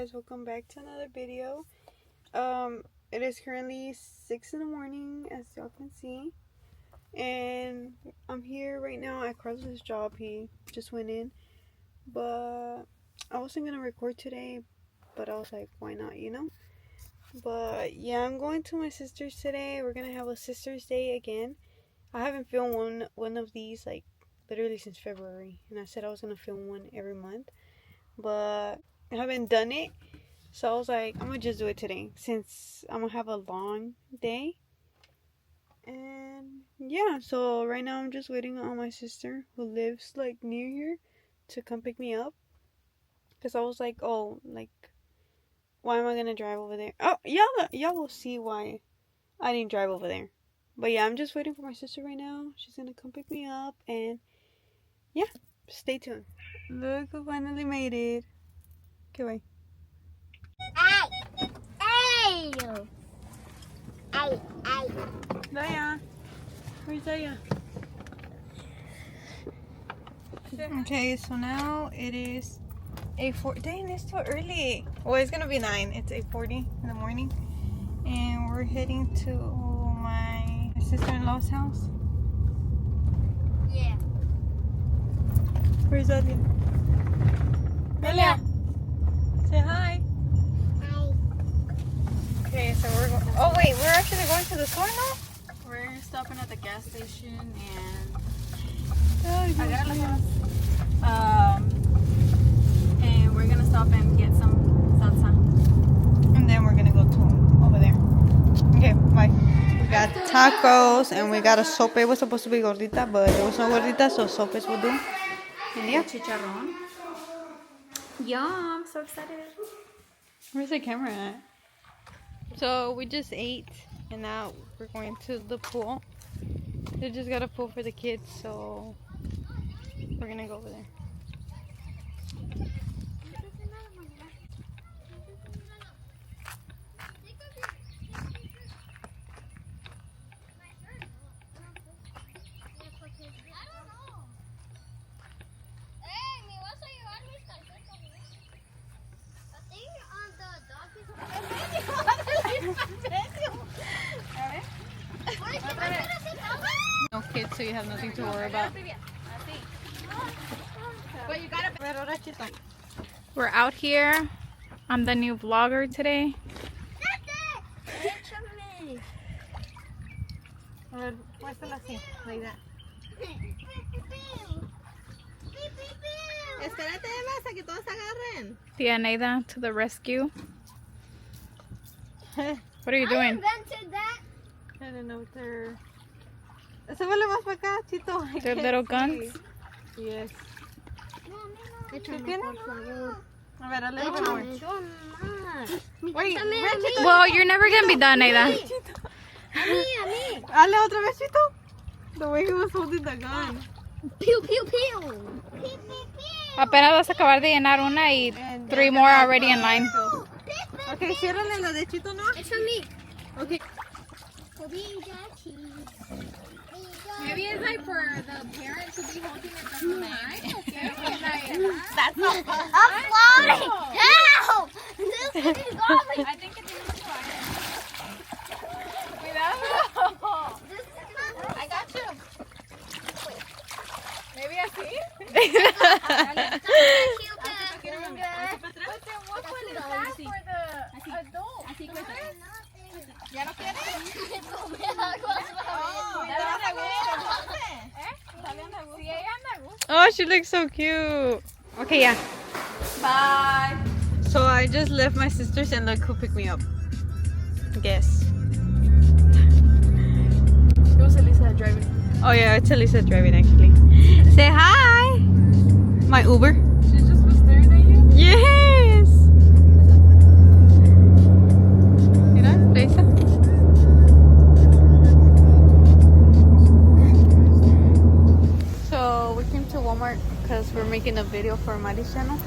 guys, welcome back to another video. It is currently 6 in the morning, as y'all can see, and I'm here right now at Carlos's job. He just went in, but I wasn't gonna record today, but I was like, why not, you know? But yeah, I'm going to my sister's today. We're gonna have a sister's day again. I haven't filmed one of these like literally since February, and I said I was gonna film one every month, but I haven't done it. So I was like, I'm gonna just do it today since I'm gonna have a long day. And yeah, so right now I'm just waiting on my sister who lives like near here to come pick me up. Cause I was like, oh, like, why am I gonna drive over there? Oh, y'all will see why I didn't drive over there. But yeah, I'm just waiting for my sister right now. She's gonna come pick me up, and yeah, stay tuned. Look who finally made it. Okay, wait. Hey! Daya. Where's Daya? Okay, so now it is 8:40. Dang, it's too early. Well, it's gonna be 9. It's 8:40 in the morning, and we're heading to my sister-in-law's house. Yeah. Where's Dalia? Dalia, say hi. Hi. Okay, so we're going. Oh wait, we're actually going to the store now. We're stopping at the gas station, and I got and we're gonna stop and get some salsa, and then we're gonna go to over there. Okay, bye. We got tacos, and we got a sope. It was supposed to be gordita, but it was no gordita, so sopes will do. And yeah, chicharrón. Yum! So excited. Where's the camera at? So we just ate, and now we're going to the pool. They just got a pool for the kids, so we're gonna go over there. No kids, so you have nothing to worry about. We're out here. I'm the new vlogger today. Like that. Tia Neida to the rescue. What are you doing? I invented that. I don't know if they're... They're Sí. little guns? Yes. Échame, por favor. A ver, a little more. Wait, Well, you're never gonna be done, Neida. A mí. Dale otra vez, Chito. The way he was holding the gun. Pew, pew, pew. Pew, pew, pew. Apenas vas a acabar de llenar una y 3 more already in line. Okay, ciérrale la de Chito, ¿no? It's for me. Okay. Maybe it's like for the parent to be holding it from the line. Okay. That's not fun. I'm falling. Help! This thing got me. I think it's in the car. I got you. Maybe así. But then what one is that for the adult? ¿Ya no quieres? Oh, she looks so cute. Okay, yeah. Bye. So I just left my sister's, and look who picked me up. Guess. It was Elisa driving. Oh yeah, it's Elisa driving actually. Say hi. My Uber. She just was staring at you? Yes. Mira, Elisa. So we came to Walmart because we're making a video for Mari's channel.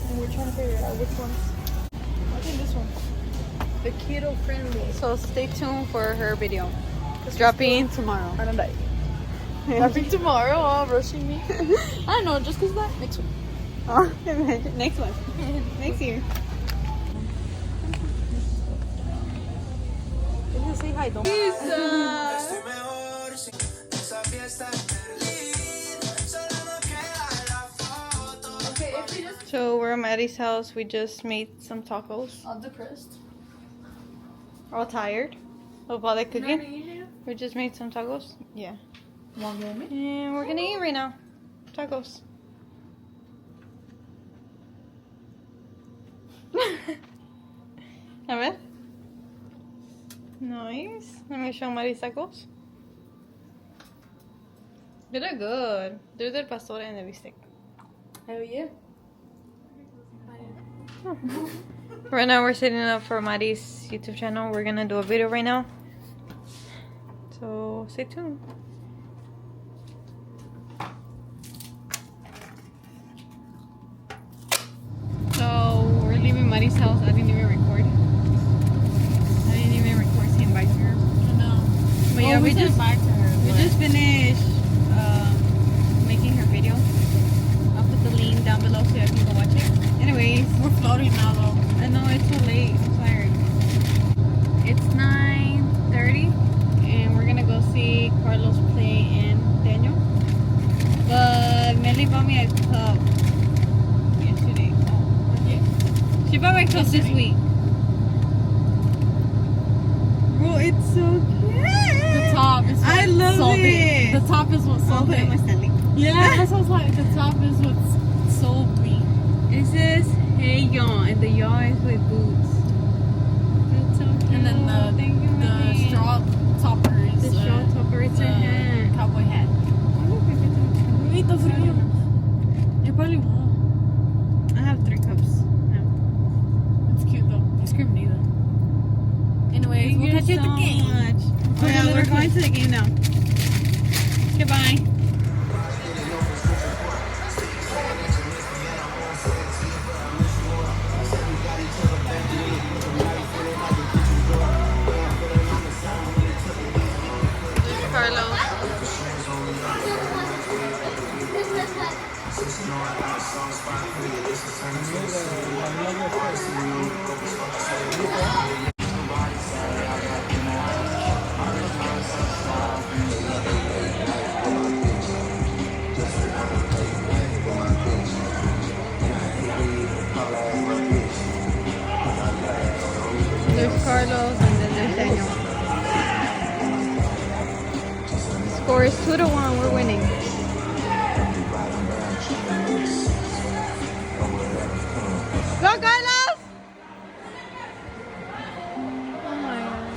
And we're trying to figure out which ones. I think this one. The keto friendly. So stay tuned for her video. It's dropping tomorrow. Starting tomorrow, rushing me. I don't know, just because that next week. Oh, next one. Next year. Say hi, don't. So we're at Maddie's house. We just made some tacos. All depressed. All tired of all that cooking. We just made some tacos. Yeah. One moment. And we're gonna eat right now. Tacos. A ver. Nice. Let me show Maddie's tacos. They're good. They're del pastor and the bistec. Hell yeah. Right now we're setting up for Maddie's YouTube channel. We're gonna do a video right now. So stay tuned. So we're leaving Maddie's house. I didn't even record. I didn't even record saying bye to her. I know. But yeah, we said just bye to her. we just finished making her video. I'll put the link down below so you can go watch it. Anyways, We're floating now though. I know it's so late. I'm tired. It's 9:30 and we're gonna go see Carlos play and Daniel. But Melly bought me a cup yesterday. Yeah. She bought my cup this week. Bro, it's so cute. The top is I what's love salty. it. The top is what's I'll put it on my salty. stanley. Yeah, that sounds like the top is what's salty. It says, hey y'all, and the y'all is with boots. That's so cute. And then Thank you, the Melly. straw topper is The straw topper, it's a hat. cowboy hat. Ahorita frío. You probably won't. I have 3 cups now. It's cute though. Ice cream neither. Anyways, we'll catch you at the game. Much. Oh yeah, we're going to the game now. Goodbye. Carlos. There's Carlos and then there's Daniel. Score is 2-1. We're winning. Go Carlos! Oh my god.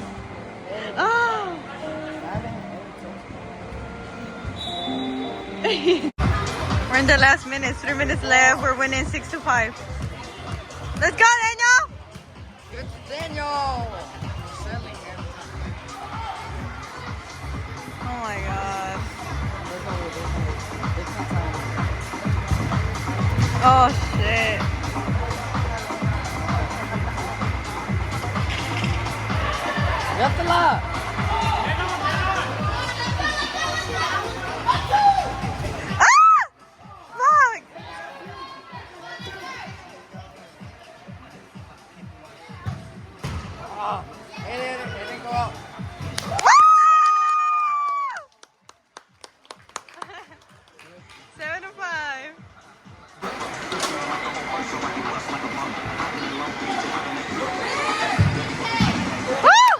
Oh! We're in the last minutes. 3 minutes left. We're winning 6-5. Let's go, Daniel! Good Daniel. Oh my god. Oh shit. Left a lot. Ah! Fuck! Oh, it didn't go out. Woo! 7-5. Woo!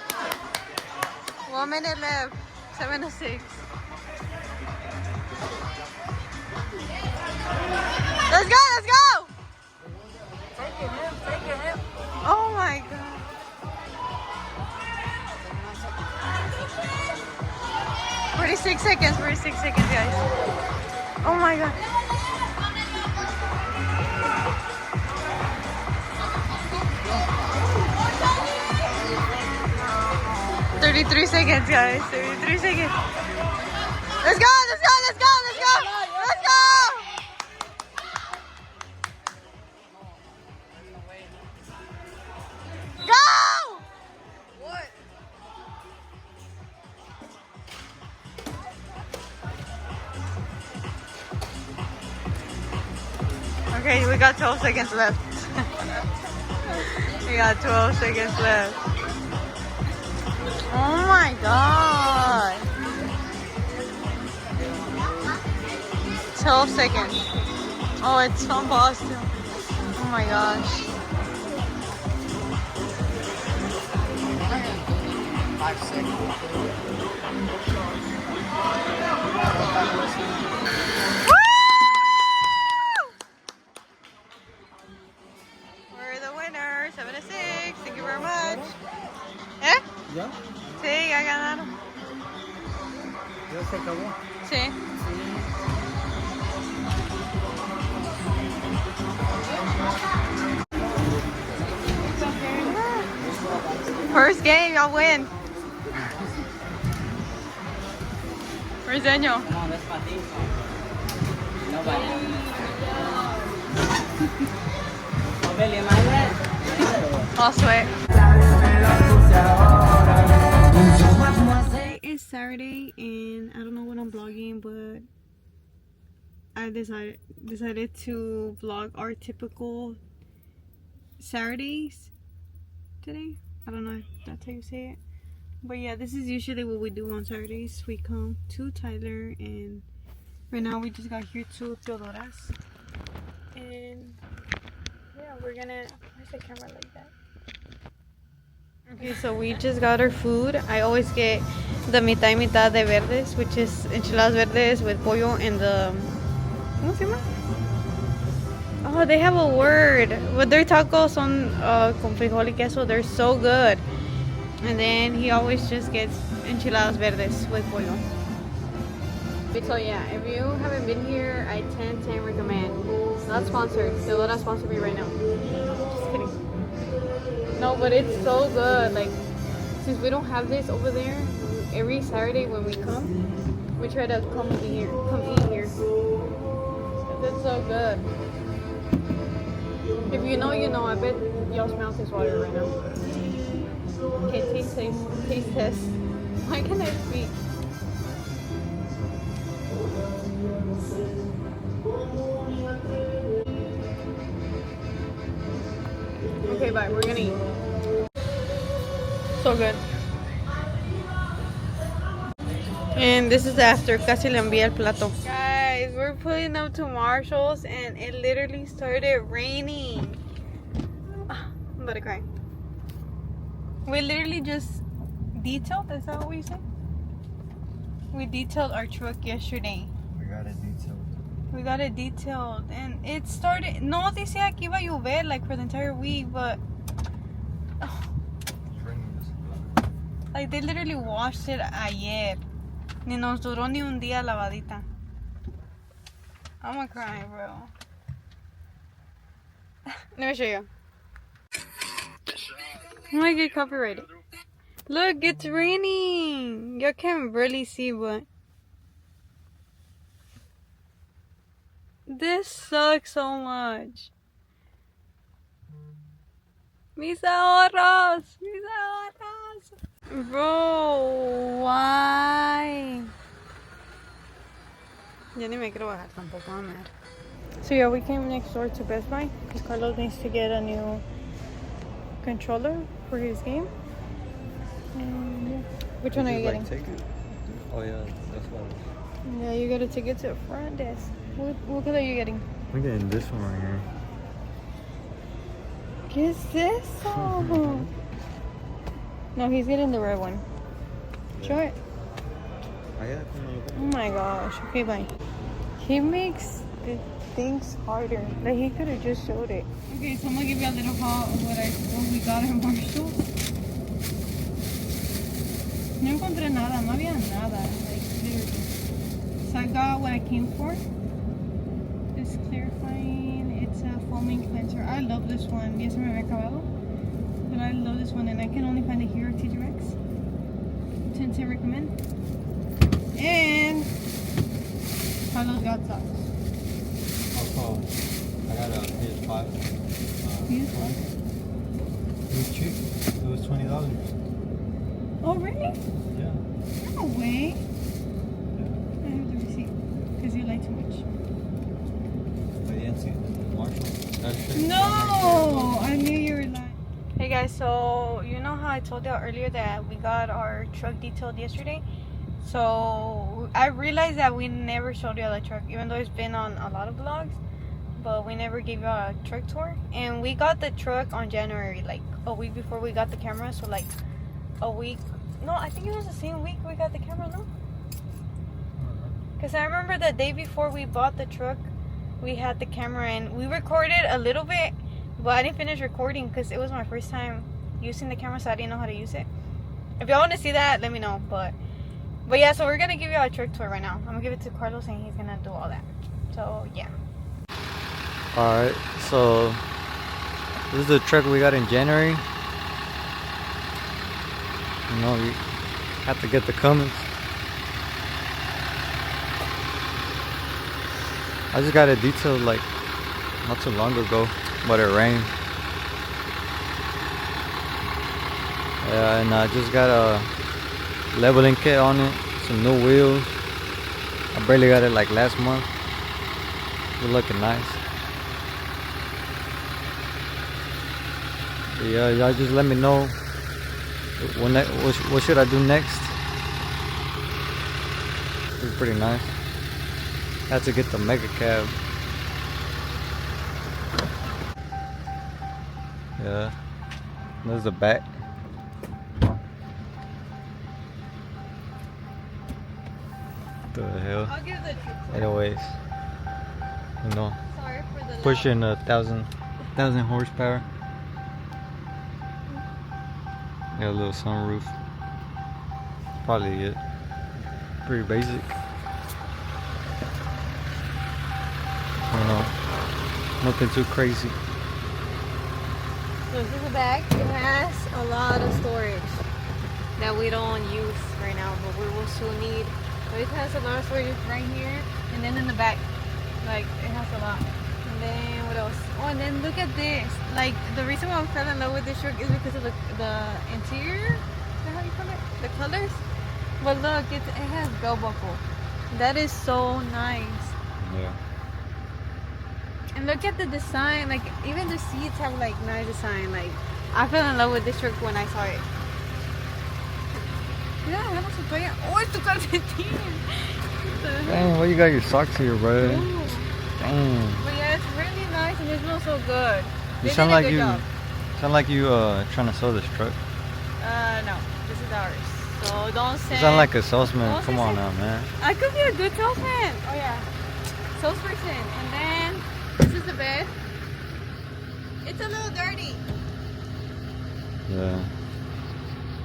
1 minute left. 7-6. Let's go! Let's go! Oh my god. 46 seconds, 46 seconds, guys. Oh my god. $33 seconds, guys. 33 seconds. Let's go, let's go, let's go, let's go! Let's go! Go! What? Okay, we got 12 seconds left. We got 12 seconds left. Oh my god. 12 seconds. Oh, it's from Boston. Oh my gosh. 5 seconds. We're the winner, 7 to 6. Thank you very much. ¿Eh? ¿Ya? Sí, ya ganaron. ¿Ya se acabó? Sí. First game, y'all win. Where's Daniel? Come on, that's my theme song. Nobody. I'll sweat. Today is Saturday and I don't know when I'm vlogging, but I decided to vlog our typical Saturdays today. I don't know if that's how you say it. But yeah, this is usually what we do on Saturdays. We come to Tyler and right now we just got here to Theodora's. And yeah, we're gonna... Where's the camera like that? Okay, so we just got our food. I always get the mitad y mitad de verdes, which is enchiladas verdes with pollo and the... ¿Cómo se llama? Oh, they have a word. But their tacos son con frijol y queso. They're so good. And then he always just gets enchiladas verdes with pollo. So yeah, if you haven't been here, I 10 recommend. Not sponsored. Theodora sponsored me right now. Just kidding. No, but it's so good. Like, since we don't have this over there, every Saturday when we come, we try to come eat here. It's so good. If you know, you know. I bet y'all's mouth is water right now. Okay, taste test. Why can't I speak? Okay, bye. We're gonna eat. So good. And this is after. Casi le envía el plato. Guys, we're pulling up to Marshall's and it literally started raining. I'm about to cry. We literally just detailed, is that what we said? We detailed our truck yesterday. We got it detailed. We got it detailed and it started, no decía que iba a llover like for the entire week, but like they literally washed it ayer. Ni nos duró ni un día lavadita. I'm gonna cry, bro. Let me show you. I might get copyrighted. Look, it's raining. You can't really see, but this sucks so much. Mis ahorros. Mis ahorros. Bro, why? Ya ni me quiero bajar tampoco, I'm mad. So yeah, we came next door to Best Buy because Carlos needs to get a new controller for his game. And yeah. Which one are you getting? Ticket? Oh yeah, that's what. Yeah, you gotta take it to the front desk. What color are you getting? I'm getting this one right here. ¿Qué es eso? No, he's getting the red one. Show it. Oh my gosh. Okay, bye. He makes the things harder. Like he could have just showed it. Okay, so I'm gonna give you a little haul of what we got at Marshall. No encontré nada. No había nada. Like literally. So I got what I came for. This clarifying. It's a foaming cleanser. I love this one. Ya se me había acabado. But I love this one and I can only find it here at TJ Maxx. 10 recommend. And Carlos got socks. Also, I got a PS5. PS5? It was cheap. It was $20. Oh, really? Yeah. No way. Yeah. I have the receipt. Because you like too much. But you didn't see it in Marshall. No! I knew you were lying. Hey guys, so you know how I told you earlier that we got our truck detailed yesterday? So I realized that we never showed you the truck, even though it's been on a lot of vlogs, but we never gave you a truck tour. And we got the truck on January, like a week before we got the camera. So like a week, no, I think it was the same week we got the camera, no? Because I remember the day before we bought the truck, we had the camera and we recorded a little bit, but I didn't finish recording because it was my first time using the camera, so I didn't know how to use it. If y'all want to see that, let me know. But yeah, so we're gonna give you a truck tour right now. I'm gonna give it to Carlos and he's gonna do all that. So yeah. Alright, so this is the truck we got in January. You know, you have to get the Cummins. I just got it detailed like not too long ago, but it rained. Yeah, and I just got a leveling kit on it, some new wheels. I barely got it like last month. It's looking nice. Yeah, y'all just let me know what should I do next. It's pretty nice. Had to get the mega cab. Yeah, there's the back. The hell. I'll give the truck tour. Anyways, you know, Sorry for the pushing 1,000 horsepower. Got a little sunroof. Probably it. Pretty basic. You know, nothing too crazy. So this is the back. It has a lot of storage that we don't use right now, but we will still need. So it has a lot of storage right here, and then in the back, like it has a lot. And then what else? Oh, and then look at this. Like the reason why I fell in love with this truck is because of the interior. Is that how you call it? The colors. But look, it has belt buckle. That is so nice. Yeah. And look at the design, like even the seats have like nice design. Like I fell in love with this truck when I saw it. Yeah, vamos a toalla. Oh, es tu calcetín. Dang, why you got your socks here, bro? Ooh. Dang. But yeah, it's really nice and it smells so good. You They sound did a like good you job. trying to sell this truck. No, this is ours. So don't say. You sound like a salesman. Don't Come say on so. now, man. I could be a good salesman. Oh yeah, salesperson. And then this is the bed. It's a little dirty. Yeah.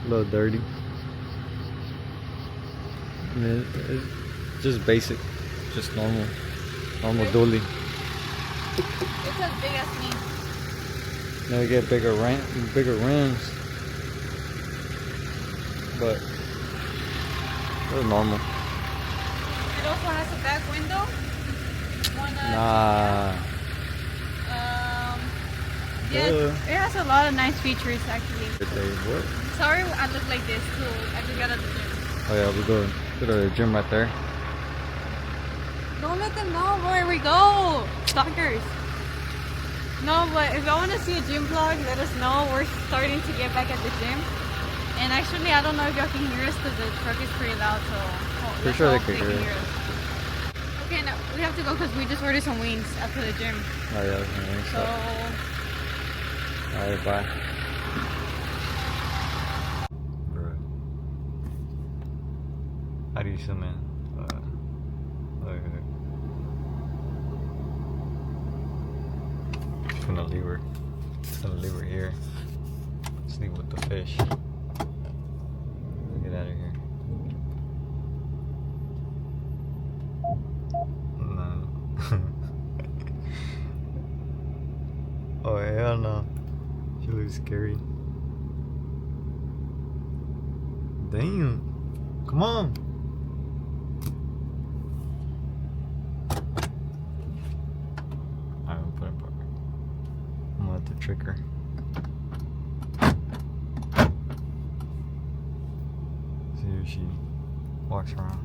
A little dirty. I mean, it's just basic. Just normal. Normal dually. It's as big as me. Now we get bigger rims. But they're normal. It also has a back window. Nah. Yeah, it has a lot of nice features actually. What? Sorry, I look like this too. I just got out of the gym. Oh yeah, we go to the gym right there. Don't let them know where we go, stalkers. No, but if y'all want to see a gym vlog, let us know. We're starting to get back at the gym. And actually, I don't know if y'all can hear us because the truck is pretty loud. So Pretty sure they can hear us. us. Okay, now we have to go because we just ordered some wings after the gym. Oh yeah, that's nice. So. Alright, bye. Bro. How do you zoom in? Just gonna leave her. Here. Let's leave with the fish. Get out of here. No. Oh hell no. She looks scary. Damn. Come on. Alright, we'll put it back. I'm gonna have to trick her. See if she walks around.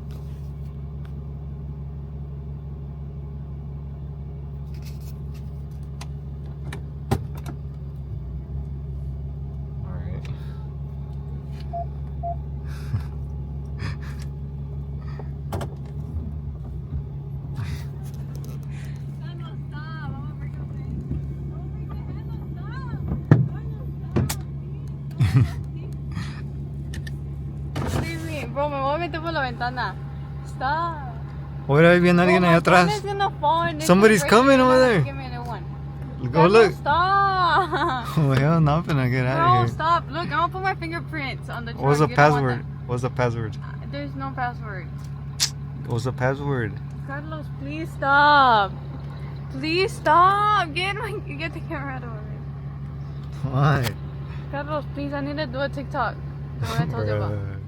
bro, me voy a meter por la ventana. Stop. What are viendo alguien Bro, ahí my phone atrás? is gonna fall and it's Somebody's gonna break coming and over I have there. to give me a new one. Go look. Stop. Oh hell no, I'm finna get out Bro, of here. stop. Look, I'm gonna put my fingerprints on the truck. What's the You don't want password? What's the password? that. There's no password. What's the password? Carlos, please stop. Please stop. Get the camera out of it. Why? Carlos, please, I need to do a TikTok. The one I told you about. Bruh.